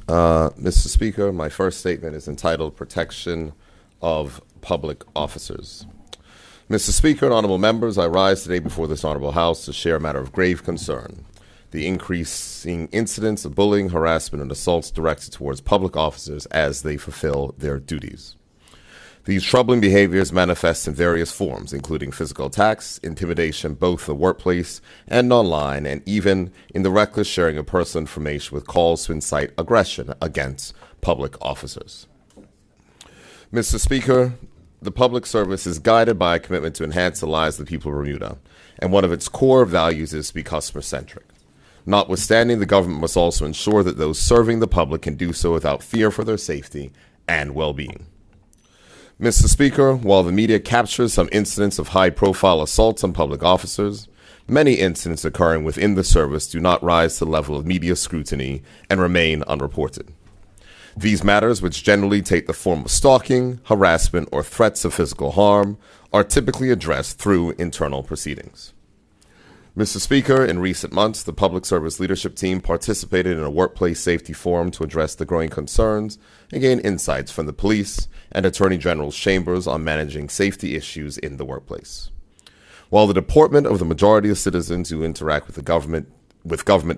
Mr. Speaker, my first statement is entitled Protection of Public Officers. Mr. Speaker and honorable members, I rise today before this honorable House to share a matter of grave concern: the increasing incidents of bullying, harassment, and assaults directed towards public officers as they fulfill their duties. These troubling behaviors manifest in various forms, including physical attacks, intimidation, both in the workplace and online, and even in the reckless sharing of personal information with calls to incite aggression against public officers. Mr. Speaker, the public service is guided by a commitment to enhance the lives of the people of Bermuda, and one of its core values is to be customer-centric. Notwithstanding, the government must also ensure that those serving the public can do so without fear for their safety and well-being. Mr. Speaker, while the media captures some incidents of high-profile assaults on public officers, many incidents occurring within the service do not rise to the level of media scrutiny and remain unreported. These matters, which generally take the form of stalking, harassment, or threats of physical harm, are typically addressed through internal proceedings. Mr. Speaker, in recent months, the Public Service Leadership Team participated in a workplace safety forum to address the growing concerns and gain insights from the police and Attorney General's chambers on managing safety issues in the workplace. While the deportment of the majority of citizens who interact with government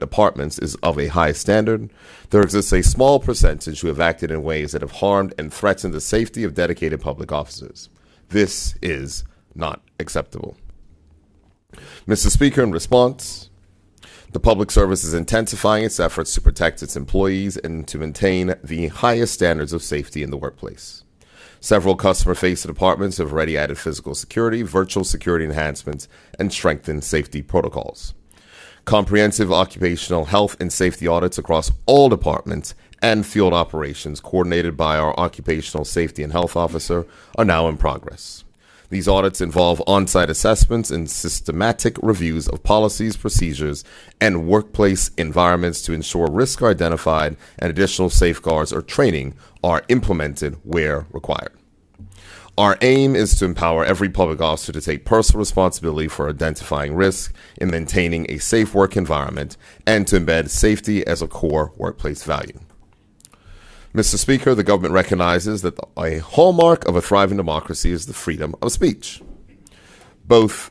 departments is of a high standard, there exists a small percentage who have acted in ways that have harmed and threatened the safety of dedicated public officers. This is not acceptable. Mr. Speaker, in response, the Public Service is intensifying its efforts to protect its employees and to maintain the highest standards of safety in the workplace. Several customer-facing departments have already added physical security, virtual security enhancements, and strengthened safety protocols. Comprehensive occupational health and safety audits across all departments and field operations coordinated by our Occupational Safety and Health Officer are now in progress. These audits involve on-site assessments and systematic reviews of policies, procedures, and workplace environments to ensure risks are identified and additional safeguards or training are implemented where required. Our aim is to empower every public officer to take personal responsibility for identifying risks in maintaining a safe work environment and to embed safety as a core workplace value. Mr. Speaker, the government recognizes that a hallmark of a thriving democracy is the freedom of speech. Both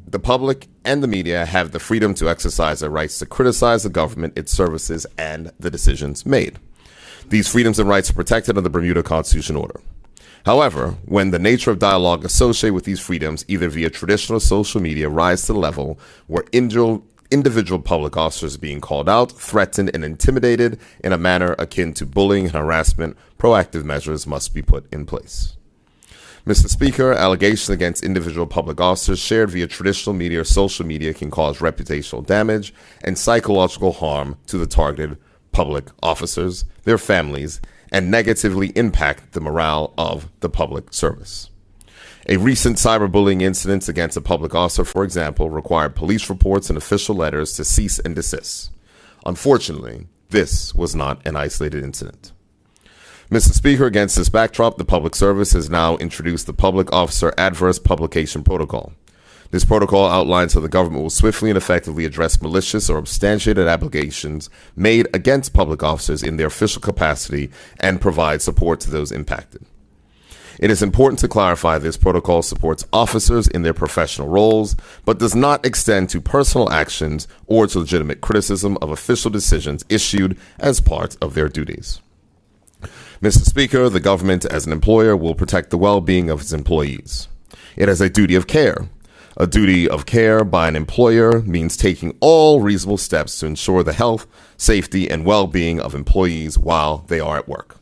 the public and the media have the freedom to exercise their rights to criticize the government, its services, and the decisions made. These freedoms and rights are protected under the Bermuda Constitution Order. However, when the nature of dialogue associated with these freedoms, either via traditional social media, rise to the level where individual public officers are being called out, threatened, and intimidated in a manner akin to bullying and harassment, proactive measures must be put in place. Mr. Speaker, allegations against individual public officers shared via traditional media or social media can cause reputational damage and psychological harm to the targeted public officers, their families, and negatively impact the morale of the public service. A recent cyberbullying incident against a public officer, for example, required police reports and official letters to cease and desist. Unfortunately, this was not an isolated incident. Mr. Speaker, against this backdrop, the Public Service has now introduced the Public Officer Adverse Publication Protocol. This protocol outlines how the government will swiftly and effectively address malicious or substantiated allegations made against public officers in their official capacity and provide support to those impacted. It is important to clarify this protocol supports officers in their professional roles, but does not extend to personal actions or to legitimate criticism of official decisions issued as part of their duties. Mr. Speaker, the government as an employer will protect the well-being of its employees. It has a duty of care. A duty of care by an employer means taking all reasonable steps to ensure the health, safety, and well-being of employees while they are at work.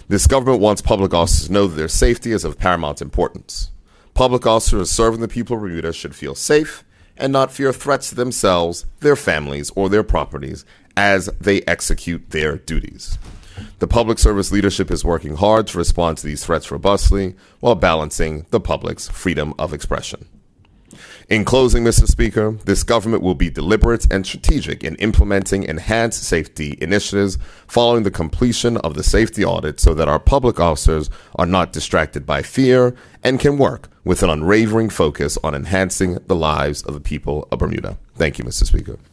This government wants public officers to know that their safety is of paramount importance. Public officers serving the people of Bermuda should feel safe and not fear threats to themselves, their families, or their properties as they execute their duties. The Public Service leadership is working hard to respond to these threats robustly while balancing the public's freedom of expression. In closing, Mr. Speaker, this government will be deliberate and strategic in implementing enhanced safety initiatives following the completion of the safety audit so that our public officers are not distracted by fear and can work with an unwavering focus on enhancing the lives of the people of Bermuda. Thank you, Mr. Speaker.